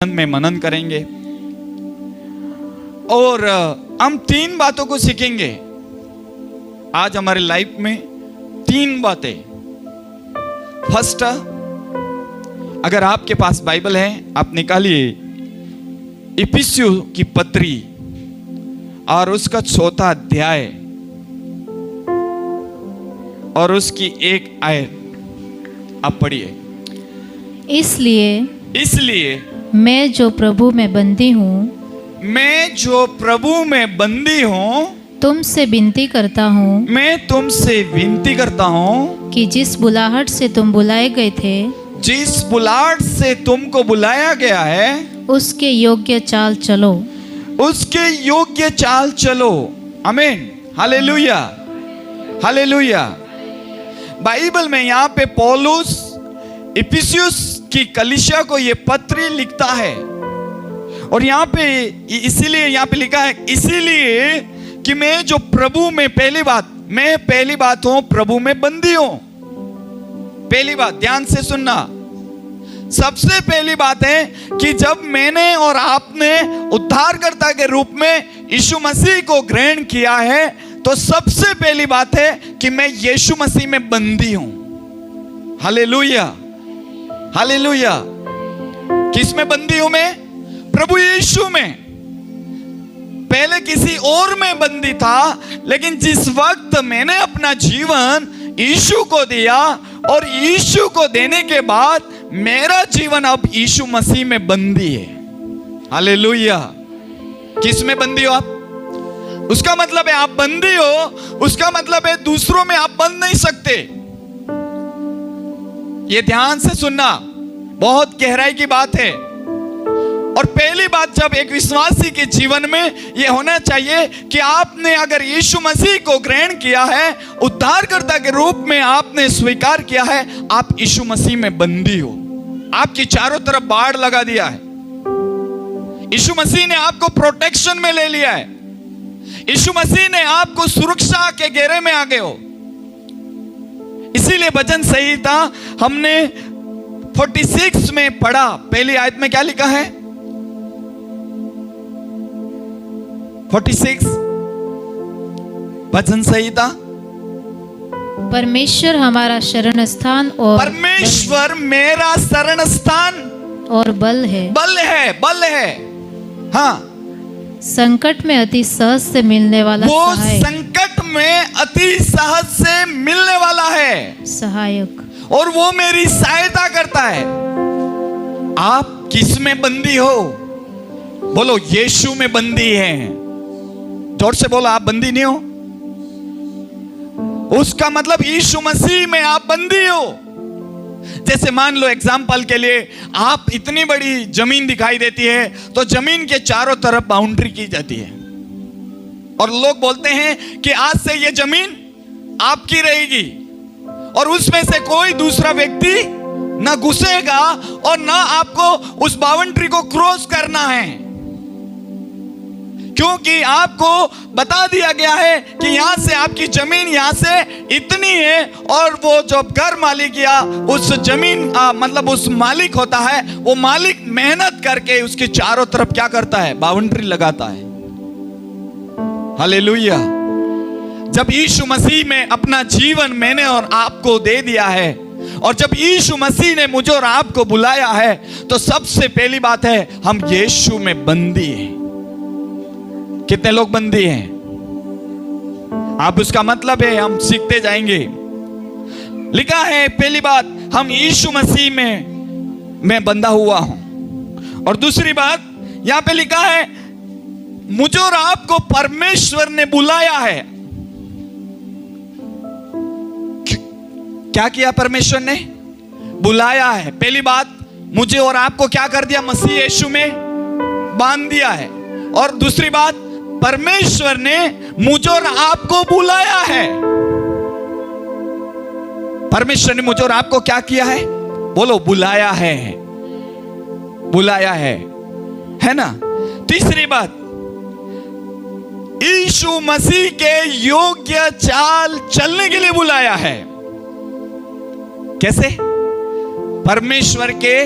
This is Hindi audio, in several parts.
में मनन करेंगे और हम 3 बातों को सीखेंगे आज हमारे लाइफ में। 3 बातें। फर्स्ट, अगर आपके पास बाइबल है आप निकालिए इफिसियों की पत्री और उसका 4था अध्याय और उसकी 1 आयत आप पढ़िए। इसलिए मैं जो प्रभु में बंदी हूँ तुमसे विनती करता हूँ कि जिस बुलाहट से तुम बुलाए गए थे, जिस बुलाहट से तुमको बुलाया गया है, उसके योग्य चाल चलो। आमीन, हालेलुया, हालेलुया। बाइबल में यहाँ पे पौलुस इफिसियुस की कलीसिया को ये पत्री लिखता है और यहाँ पे इसीलिए यहाँ पे लिखा है, इसीलिए कि मैं जो प्रभु में पहली बात हूं, प्रभु में बंदी हूं। पहली बात ध्यान से सुनना। सबसे पहली बात है कि जब मैंने और आपने उद्धारकर्ता के रूप में यीशु मसीह को ग्रहण किया है तो सबसे पहली बात है कि मैं यीशु मसीह में बंदी हूं। Hallelujah, hallelujah. किस में बंदी हूं मैं? प्रभु यीशु में। पहले किसी और में बंदी था, लेकिन जिस वक्त मैंने अपना जीवन यीशु को दिया और यीशु को देने के बाद मेरा जीवन अब यीशु मसीह में बंदी है। हालेलुया। किस में बंदी हो आप? उसका मतलब है आप बंदी हो, उसका मतलब है दूसरों में आप बंध नहीं सकते। ये ध्यान से सुनना, बहुत गहराई की बात है। और पहली बात जब एक विश्वासी के जीवन में यह होना चाहिए कि आपने अगर यीशु मसीह को ग्रहण किया है, उद्धारकर्ता के रूप में आपने स्वीकार किया है, आप यीशु मसीह में बंदी हो। आपकी चारों तरफ बाड़ लगा दिया है। यीशु मसीह ने आपको प्रोटेक्शन में ले लिया है। यीशु मसीह ने आपको सुरक्षा के घेरे में आ गए हो। इसीलिए भजन संहिता हमने 46 में पढ़ा। पहली आयत में क्या लिखा है? 46 भजन संहिता। परमेश्वर हमारा शरण स्थान और परमेश्वर मेरा शरण स्थान और बल है। बल है। हाँ, संकट में अति सहज से मिलने वाला वो सहायक। संकट में अति सहज से मिलने वाला है सहायक, और वो मेरी सहायता करता है। आप किस में बंदी हो? बोलो यीशु में बंदी है। जोर से बोलो, आप बंदी नहीं हो। उसका मतलब यीशु मसीह में आप बंदी हो। जैसे मान लो एग्जाम्पल के लिए, आप इतनी बड़ी जमीन दिखाई देती है तो जमीन के चारों तरफ बाउंड्री की जाती है और लोग बोलते हैं कि आज से ये जमीन आपकी रहेगी और उसमें से कोई दूसरा व्यक्ति ना घुसेगा और ना आपको उस बाउंड्री को क्रॉस करना है, क्योंकि आपको बता दिया गया है कि यहां से आपकी जमीन यहां से इतनी है और वो जो घर मालिक या उस जमीन मतलब उस मालिक होता है, वो मालिक मेहनत करके उसके चारों तरफ क्या करता है? बाउंड्री लगाता है। हालेलुया। जब यीशु मसीह में अपना जीवन मैंने और आपको दे दिया है और जब यीशु मसीह ने मुझे और आपको बुलाया है तो सबसे पहली बात है हम यीशु में बंदी हैं। कितने लोग बंदी हैं? आप उसका मतलब है हम सीखते जाएंगे। लिखा है पहली बात, हम यीशु मसीह में मैं बंधा हुआ हूं। और दूसरी बात यहां पे लिखा है मुझे और आपको परमेश्वर ने बुलाया है। क्या किया? परमेश्वर ने बुलाया है। पहली बात, मुझे और आपको क्या कर दिया? मसीह यीशु में बांध दिया है। और दूसरी बात, परमेश्वर ने मुझे और आपको बुलाया है। परमेश्वर ने मुझे और आपको क्या किया है? बोलो, बुलाया है। बुलाया है ना? तीसरी बात, यीशु मसीह के योग्य चाल चलने के लिए बुलाया है। कैसे? परमेश्वर के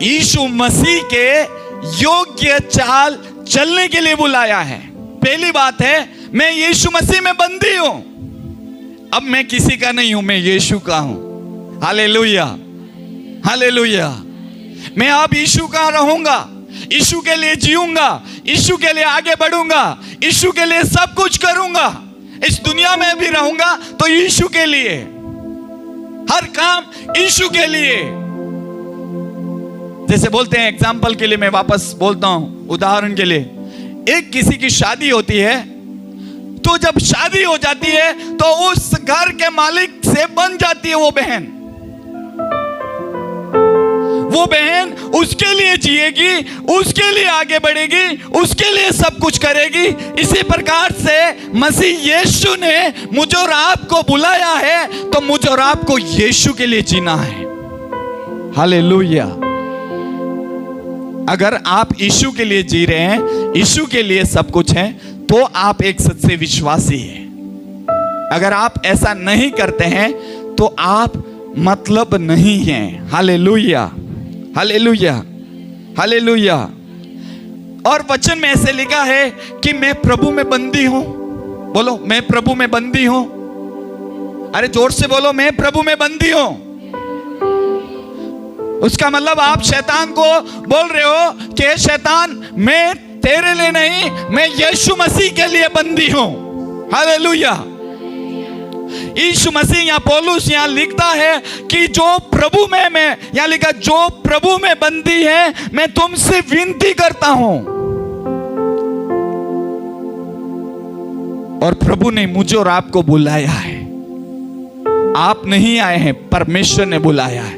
यीशु मसीह के योग्य चाल चलने के लिए बुलाया है। पहली बात है, मैं यीशु मसीह में बंदी हूं। अब मैं किसी का नहीं हूं, मैं यीशु का हूं। Hallelujah, hallelujah. मैं अब यीशु का रहूंगा, यीशु के लिए जीऊंगा, यीशु के लिए आगे बढ़ूंगा, यीशु के लिए सब कुछ करूंगा। इस दुनिया में भी रहूंगा तो यीशु के लिए, हर काम यीशु के लिए। जैसे बोलते हैं, एग्जाम्पल के लिए मैं वापस बोलता हूं, उदाहरण के लिए, एक किसी की शादी होती है, तो जब शादी हो जाती है तो उस घर के मालिक से बन जाती है वो बहन। वो बहन उसके लिए जिएगी, उसके लिए आगे बढ़ेगी, उसके लिए सब कुछ करेगी। इसी प्रकार से मसीह यीशु ने मुझे और आपको बुलाया है, तो मुझे और आपको यीशु के लिए जीना है। हालेलुया। अगर आप यीशु के लिए जी रहे हैं, यीशु के लिए सब कुछ है, तो आप एक सच्चे विश्वासी हैं। अगर आप ऐसा नहीं करते हैं तो आप मतलब नहीं हैं। Hallelujah, hallelujah, hallelujah. और वचन में ऐसे लिखा है कि मैं प्रभु में बंदी हूं। बोलो, मैं प्रभु में बंदी हूं। अरे जोर से बोलो, मैं प्रभु में बंदी हूं। उसका मतलब आप शैतान को बोल रहे हो कि शैतान, मैं तेरे लिए नहीं, मैं यीशु मसीह के लिए बंदी हूं। हालेलुया। यीशु मसीह, यहां पौलुस यहां लिखता है कि जो प्रभु में, मैं यहां लिखा, जो प्रभु में बंदी है, मैं तुमसे विनती करता हूं। और प्रभु ने मुझे और आपको बुलाया है। आप नहीं आए हैं, परमेश्वर ने बुलाया है।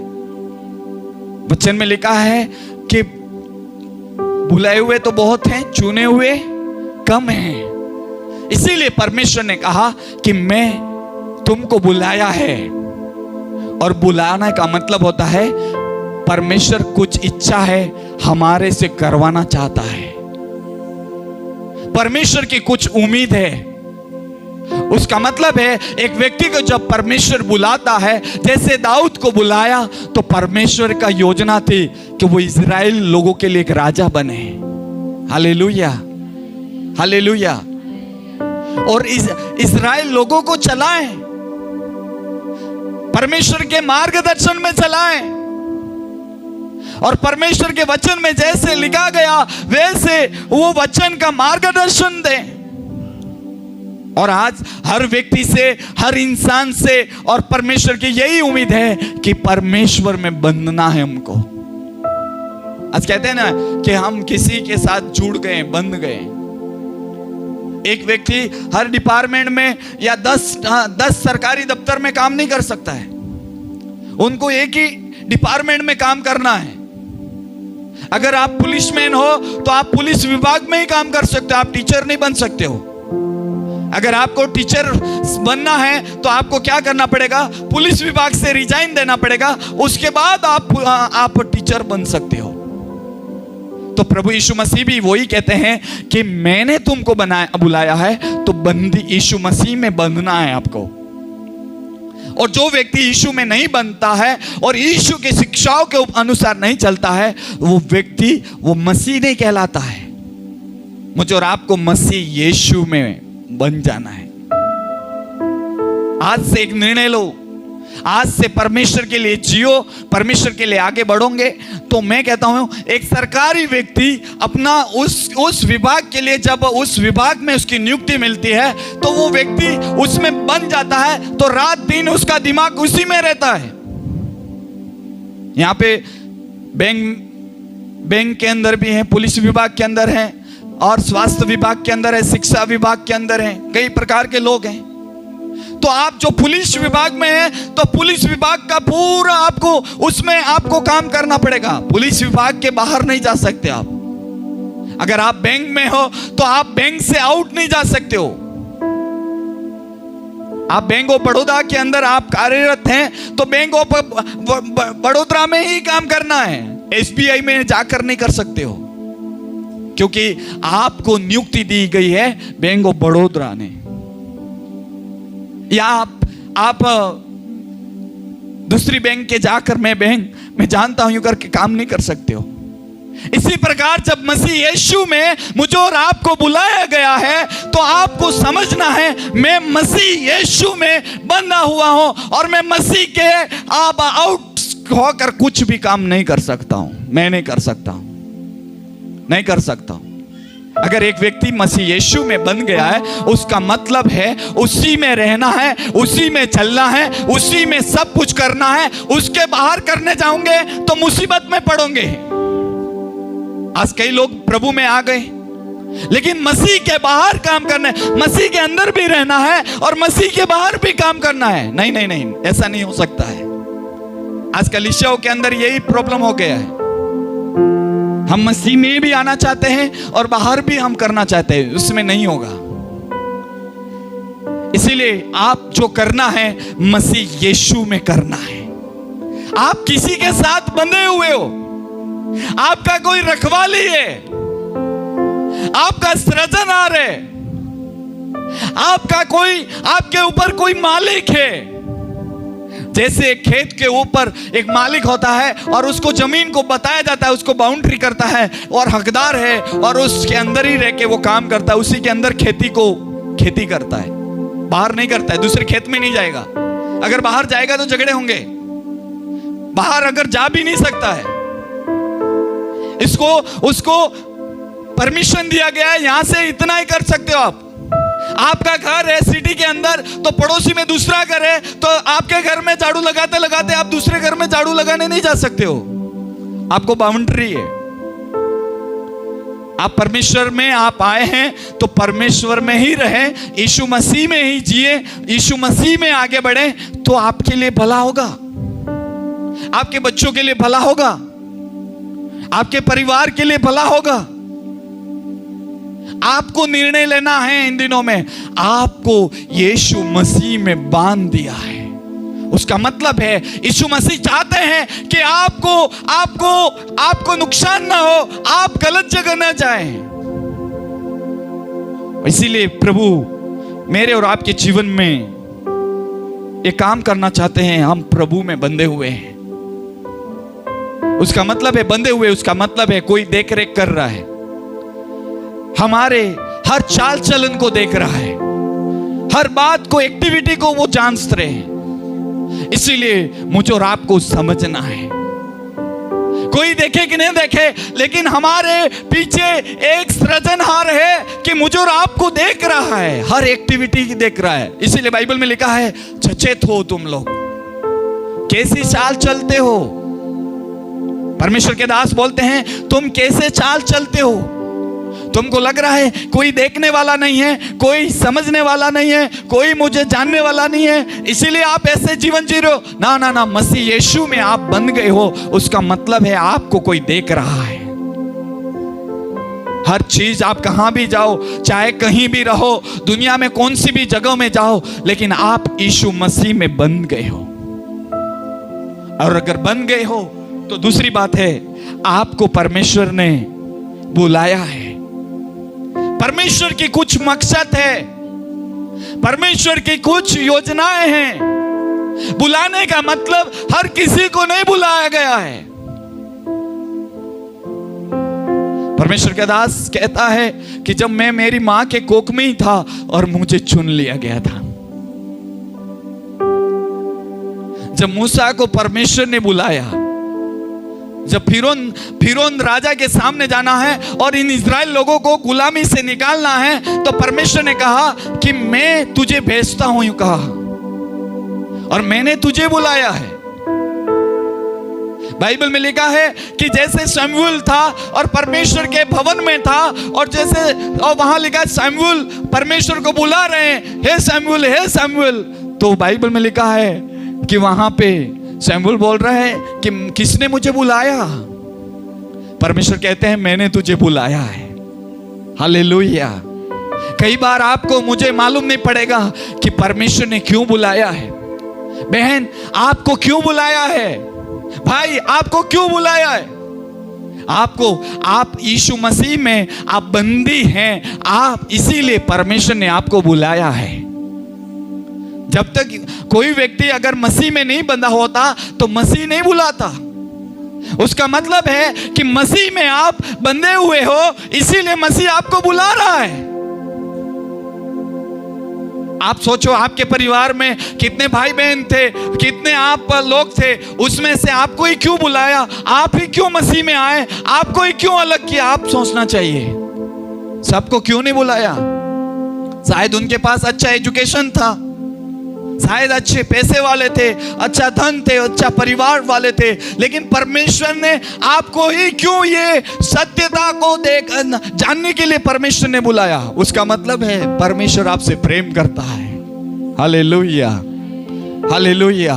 वचन में लिखा है कि बुलाए हुए तो बहुत हैं, चुने हुए कम हैं। इसीलिए परमेश्वर ने कहा कि मैं तुमको बुलाया है। और बुलाने का मतलब होता है, परमेश्वर कुछ इच्छा है हमारे से करवाना चाहता है। परमेश्वर की कुछ उम्मीद है। उसका मतलब है, एक व्यक्ति को जब परमेश्वर बुलाता है, जैसे दाऊद को बुलाया, तो परमेश्वर का योजना थी कि वो इजराइल लोगों के लिए एक राजा बने। Hallelujah, hallelujah. और इजराइल लोगों को चलाएं, परमेश्वर के मार्गदर्शन में चलाएं। और परमेश्वर के वचन में जैसे लिखा गया, वैसे वो वचन का मार्गदर्शन दें। और आज हर व्यक्ति से, हर इंसान से, और परमेश्वर की यही उम्मीद है कि परमेश्वर में बंधना है हमको। आज कहते हैं ना कि हम किसी के साथ जुड़ गए, बंध गए। एक व्यक्ति हर डिपार्टमेंट में या 10 सरकारी दफ्तर में काम नहीं कर सकता है। उनको एक ही डिपार्टमेंट में काम करना है। अगर आप पुलिसमैन हो तो आप पुलिस विभाग में ही काम कर सकते हो, आप टीचर नहीं बन सकते हो। अगर आपको टीचर बनना है तो आपको क्या करना पड़ेगा? पुलिस विभाग से रिजाइन देना पड़ेगा, उसके बाद आप टीचर बन सकते हो। तो प्रभु यीशु मसीह भी वही कहते हैं कि मैंने तुमको बुलाया है, तो बंदी यीशु मसीह में बंधना है आपको। और जो व्यक्ति यीशु में नहीं बनता है और यीशु की शिक्षाओं के अनुसार नहीं चलता है, वो व्यक्ति वो मसीह नहीं कहलाता है। मुझे और आपको मसीह यीशु में बन जाना है। आज से एक निर्णय लो, आज से परमेश्वर के लिए जियो, परमेश्वर के लिए आगे बढ़ोगे। तो मैं कहता हूं, एक सरकारी व्यक्ति अपना उस विभाग के लिए, जब उस विभाग में उसकी नियुक्ति मिलती है, तो वो व्यक्ति उसमें बन जाता है, तो रात दिन उसका दिमाग उसी में रहता है। यहां पे बैंक के अंदर भी है, पुलिस विभाग के अंदर है, और स्वास्थ्य विभाग के अंदर है, शिक्षा विभाग के अंदर है, कई प्रकार के लोग हैं। तो आप जो पुलिस विभाग में है, तो पुलिस विभाग का पूरा आपको उसमें आपको काम करना पड़ेगा। पुलिस विभाग के बाहर नहीं जा सकते आप। अगर आप बैंक में हो तो आप बैंक से आउट नहीं जा सकते हो। आप बैंक ऑफ बड़ौदा के अंदर आप कार्यरत हैं, तो बैंक ऑफ बड़ौदा में ही काम करना है, SBI में जाकर नहीं कर सकते हो, क्योंकि आपको नियुक्ति दी गई है बैंक ऑफ बड़ौदा ने। या आप दूसरी बैंक के जाकर मैं मैं जानता हूं यूं करके काम नहीं कर सकते हो। इसी प्रकार जब मसीह यीशु में मुझे और आपको बुलाया गया है तो आपको समझना है मैं मसीह यीशु में बंधा हुआ हूं और मैं मसीह के आप आउट होकर कुछ भी काम नहीं कर सकता हूं। मैं नहीं कर सकता हूं, नहीं कर सकता हूं। अगर एक व्यक्ति मसीह यीशु में बन गया है उसका मतलब है उसी में रहना है, उसी में चलना है, उसी में सब कुछ करना है। उसके बाहर करने जाओगे तो मुसीबत में पड़ोगे। आज कई लोग प्रभु में आ गए लेकिन मसीह के बाहर काम करना है, मसीह के अंदर भी रहना है और मसीह के बाहर भी काम करना है। नहीं नहीं नहीं, ऐसा नहीं हो सकता है। आज कलीसियाओं के अंदर यही प्रॉब्लम हो गया है। हम मसीह में भी आना चाहते हैं और बाहर भी हम करना चाहते हैं, उसमें नहीं होगा। इसीलिए आप जो करना है मसीह यीशु में करना है। आप किसी के साथ बंधे हुए हो, आपका कोई रखवाली है, आपका सृजनहार है, आपका कोई, आपके ऊपर कोई मालिक है। जैसे खेत के ऊपर एक मालिक होता है और उसको जमीन को बताया जाता है, उसको बाउंड्री करता है और हकदार है और उसके अंदर ही रह के वो काम करता है, उसी के अंदर खेती करता है, बाहर नहीं करता है, दूसरे खेत में नहीं जाएगा। अगर बाहर जाएगा तो झगड़े होंगे, बाहर अगर जा भी नहीं सकता है। उसको परमिशन दिया गया है, यहां से इतना ही कर सकते हो आप। आपका घर है सिटी के अंदर तो पड़ोसी में दूसरा घर है, तो आपके घर में झाड़ू लगाते लगाते आप दूसरे घर में झाड़ू लगाने नहीं जा सकते हो। आपको बाउंड्री है। आप परमेश्वर में आप आए हैं तो परमेश्वर में ही रहे, यीशु मसीह में ही जिए, यीशु मसीह में आगे बढ़े तो आपके लिए भला होगा, आपके बच्चों के लिए भला होगा, आपके परिवार के लिए भला होगा। आपको निर्णय लेना है इन दिनों में, आपको यीशु मसीह में बांध दिया है। उसका मतलब है यीशु मसीह चाहते हैं कि आपको नुकसान ना हो, आप गलत जगह ना जाएं। इसीलिए प्रभु मेरे और आपके जीवन में एक काम करना चाहते हैं। हम प्रभु में बंधे हुए हैं, उसका मतलब है बंधे हुए, उसका मतलब है कोई देख रेख कर रहा है, हमारे हर चाल चलन को देख रहा है, हर बात को, एक्टिविटी को वो जांच रहे हैं। इसीलिए मुझे और आपको समझना है। कोई देखे कि नहीं देखे, लेकिन हमारे पीछे एक सृजनहार है कि मुझे और आपको देख रहा है, हर एक्टिविटी की देख रहा है। इसीलिए बाइबल में लिखा है सचेत हो तुम लोग, कैसी चाल चलते हो। परमेश्वर के दास बोलते हैं तुम कैसे चाल चलते हो। तुमको लग रहा है कोई देखने वाला नहीं है, कोई समझने वाला नहीं है, कोई मुझे जानने वाला नहीं है, इसीलिए आप ऐसे जीवन जी रहे हो। ना ना ना, मसीह यीशु में आप बन गए हो, उसका मतलब है आपको कोई देख रहा है। हर चीज, आप कहां भी जाओ, चाहे कहीं भी रहो, दुनिया में कौन सी भी जगह में जाओ, लेकिन आप यीशु मसीह में बन गए हो। और अगर बन गए हो तो दूसरी बात है, आपको परमेश्वर ने बुलाया है। परमेश्वर की कुछ मकसद है, परमेश्वर की कुछ योजनाएं हैं। बुलाने का मतलब हर किसी को नहीं बुलाया गया है। परमेश्वर का दास कहता है कि जब मैं मेरी मां के कोख में ही था और मुझे चुन लिया गया था। जब मूसा को परमेश्वर ने बुलाया, जब फिरौन राजा के सामने जाना है और इन इजराइल लोगों को गुलामी से निकालना है, तो परमेश्वर ने कहा कि मैं तुझे भेजता हूं, यूं कहा, और मैंने तुझे बुलाया है। बाइबल में लिखा है कि जैसे शमूएल था और परमेश्वर के भवन में था, और जैसे और वहां लिखा शमूएल परमेश्वर को बुला रहे हैं, हे शमूएल, हे शमूएल, तो बाइबल में लिखा है कि वहां पे शमूएल बोल रहा है कि किसने मुझे बुलाया। परमेश्वर कहते हैं मैंने तुझे बुलाया है। हालेलुया। कई बार आपको मुझे मालूम नहीं पड़ेगा कि परमेश्वर ने क्यों बुलाया है। बहन, आपको क्यों बुलाया है? भाई, आपको क्यों बुलाया है? आप यीशु मसीह में आप बंदी हैं, आप इसीलिए परमेश्वर ने आपको बुलाया है। जब तक कोई व्यक्ति अगर मसीह में नहीं बंधा होता तो मसीह नहीं बुलाता। उसका मतलब है कि मसीह में आप बंधे हुए हो, इसीलिए मसीह आपको बुला रहा है। आप सोचो, आपके परिवार में कितने भाई बहन थे, कितने आप लोग थे, उसमें से आपको ही क्यों बुलाया, आप ही क्यों मसीह में आए, आपको ही क्यों अलग किया? आप सोचना चाहिए, सबको क्यों नहीं बुलाया? शायद उनके पास अच्छा एजुकेशन था, शायद अच्छे पैसे वाले थे, अच्छा धन थे, अच्छा परिवार वाले थे, लेकिन परमेश्वर ने आपको ही क्यों ये सत्यता को जानने के लिए परमेश्वर ने बुलाया? उसका मतलब है परमेश्वर आपसे प्रेम करता है। Hallelujah, hallelujah.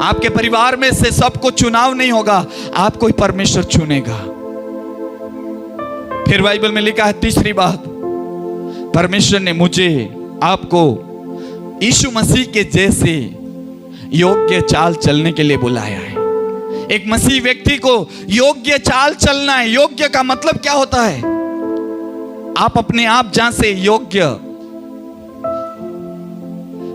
आपके परिवार में से सबको चुनाव नहीं होगा, आपको ही परमेश्वर चुनेगा। फिर बाइबल में लिखा है तीसरी बात, परमेश्वर ने मुझे आपको यीशु मसीह के जैसे योग्य चाल चलने के लिए बुलाया है। एक मसीह व्यक्ति को योग्य चाल चलना है। योग्य का मतलब क्या होता है? आप अपने आप जहां से योग्य,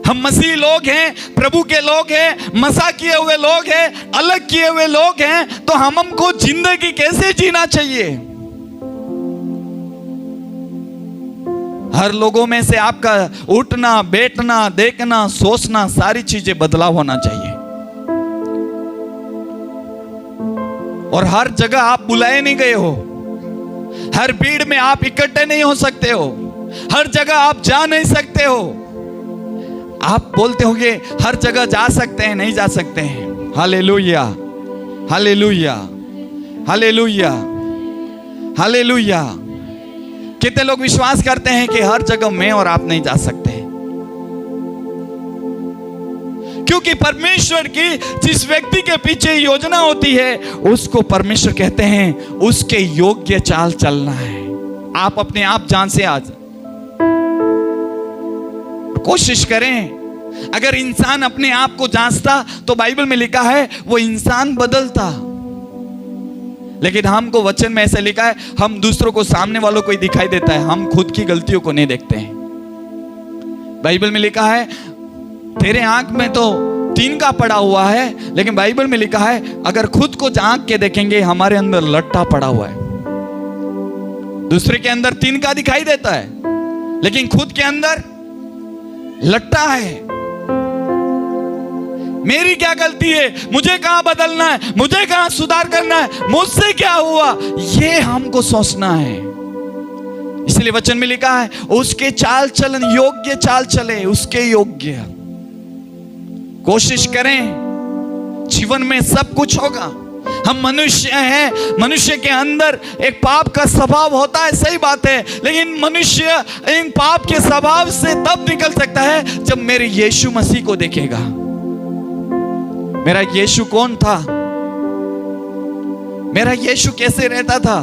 हम मसीह लोग हैं, प्रभु के लोग हैं, मसा किए हुए लोग हैं, अलग किए हुए लोग हैं, तो हमको जिंदगी कैसे जीना चाहिए? हर लोगों में से आपका उठना, बैठना, देखना, सोचना, सारी चीजें बदलाव होना चाहिए। और हर जगह आप बुलाए नहीं गए हो, हर भीड़ में आप इकट्ठे नहीं हो सकते हो, हर जगह आप जा नहीं सकते हो। आप बोलते होंगे हर जगह जा सकते हैं, नहीं जा सकते हैं। Hallelujah, hallelujah, hallelujah, hallelujah. कितने लोग विश्वास करते हैं कि हर जगह मैं और आप नहीं जा सकते, क्योंकि परमेश्वर की जिस व्यक्ति के पीछे योजना होती है उसको परमेश्वर कहते हैं उसके योग्य चाल चलना है। आप अपने आप जान से आज कोशिश करें। अगर इंसान अपने आप को जांचता तो बाइबल में लिखा है वो इंसान बदलता, लेकिन हमको वचन में ऐसा लिखा है हम दूसरों को, सामने वालों को ही दिखाई देता है, हम खुद की गलतियों को नहीं देखते हैं। बाइबल में लिखा है तेरे आंख में तो तिनका पड़ा हुआ है, लेकिन बाइबल में लिखा है अगर खुद को झांक के देखेंगे हमारे अंदर लट्टा पड़ा हुआ है। दूसरे के अंदर तिनका दिखाई देता है, लेकिन खुद के अंदर लट्टा है। मेरी क्या गलती है, मुझे कहां बदलना है, मुझे कहां सुधार करना है, मुझसे क्या हुआ, ये हमको सोचना है। इसलिए वचन में लिखा है उसके चाल चलन योग्य चाल चले, उसके योग्य। कोशिश करें, जीवन में सब कुछ होगा। हम मनुष्य हैं, मनुष्य के अंदर एक पाप का स्वभाव होता है, सही बात है, लेकिन मनुष्य इन पाप के स्वभाव से तब निकल सकता है जब मेरे यीशु मसीह को देखेगा। मेरा यीशु कौन था, मेरा यीशु कैसे रहता था?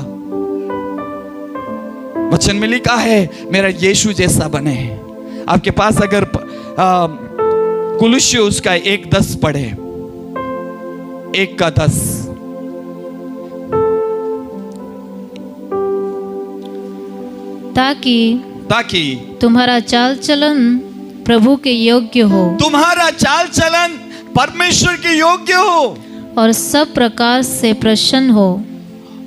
वचन में लिखा है मेरा यीशु जैसा बने। आपके पास अगर कुलुस्सियोस का 1:10 पढ़े, 1:10, ताकि तुम्हारा चाल चलन प्रभु के योग्य हो, तुम्हारा चाल चलन परमेश्वर के योग्य हो और सब प्रकार से प्रसन्न हो।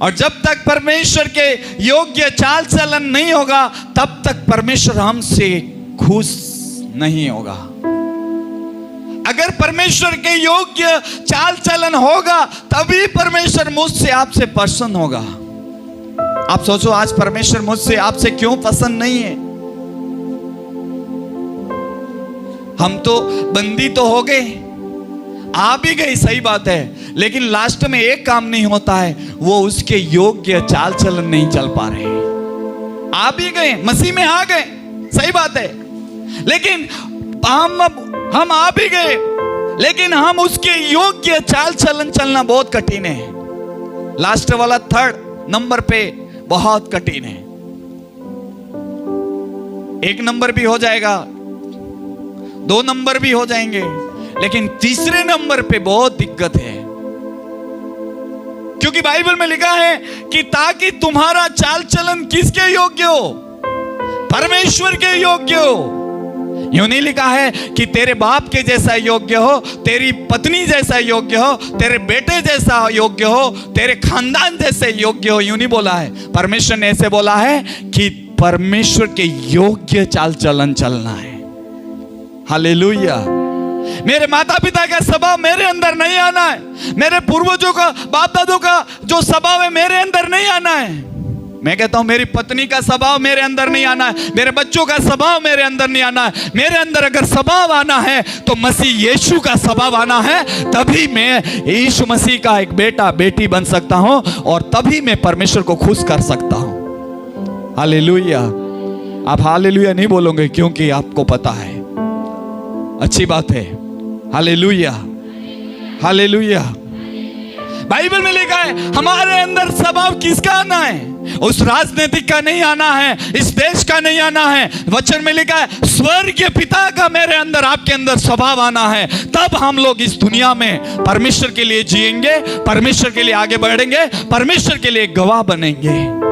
और जब तक परमेश्वर के योग्य चाल चलन नहीं होगा तब तक परमेश्वर हमसे खुश नहीं होगा। अगर परमेश्वर के योग्य चाल चलन होगा तभी परमेश्वर मुझसे, आपसे प्रसन्न होगा। आप सोचो आज परमेश्वर मुझसे, आपसे क्यों पसंद नहीं है? हम तो बंदी तो हो गए, आ भी गई, सही बात है, लेकिन लास्ट में एक काम नहीं होता है, वो उसके योग्य चाल चलन नहीं चल पा रहे। आ भी गए, मसीह में आ गए, सही बात है, लेकिन हम आ भी गए, लेकिन हम उसके योग्य चाल चलन चलना बहुत कठिन है। लास्ट वाला 3rd नंबर पे बहुत कठिन है। 1 नंबर भी हो जाएगा, 2 नंबर भी हो जाएंगे, लेकिन 3रे नंबर पे बहुत दिक्कत है, क्योंकि बाइबल में लिखा है कि ताकि तुम्हारा चाल चलन किसके योग्य हो? परमेश्वर के योग्य हो। यूं नहीं लिखा है कि तेरे बाप के जैसा योग्य हो, तेरी पत्नी जैसा योग्य हो, तेरे बेटे जैसा योग्य हो, तेरे खानदान जैसे योग्य हो। यूं नहीं बोला है। परमेश्वर ने ऐसे बोला है कि परमेश्वर के योग्य चाल चलन चलना है। हालेलुया। मेरे माता पिता का स्वभाव मेरे अंदर नहीं आना है। मेरे पूर्वजों का, बाप दादों का जो स्वभाव है मेरे अंदर नहीं आना है। मैं कहता हूं मेरी पत्नी का स्वभाव मेरे अंदर नहीं आना है, मेरे बच्चों का स्वभाव मेरे अंदर नहीं आना है। मेरे अंदर अगर स्वभाव आना है तो मसीह यीशु का स्वभाव आना है, तभी मैं यीशु मसीह का एक बेटा बेटी बन सकता हूं और तभी मैं परमेश्वर को खुश कर सकता हूं। हालेलुया। आप हालेलुया नहीं बोलोगे क्योंकि आपको पता है। अच्छी बात है। Hallelujah, hallelujah. बाइबल में लिखा है हमारे अंदर स्वभाव किसका आना है? उस राजनीतिक का नहीं आना है, इस देश का नहीं आना है। वचन में लिखा है स्वर्ग के पिता का मेरे अंदर, आपके अंदर स्वभाव आना है। तब हम लोग इस दुनिया में परमेश्वर के लिए जिएंगे, परमेश्वर के लिए आगे बढ़ेंगे, परमेश्वर के लिए गवाह बनेंगे।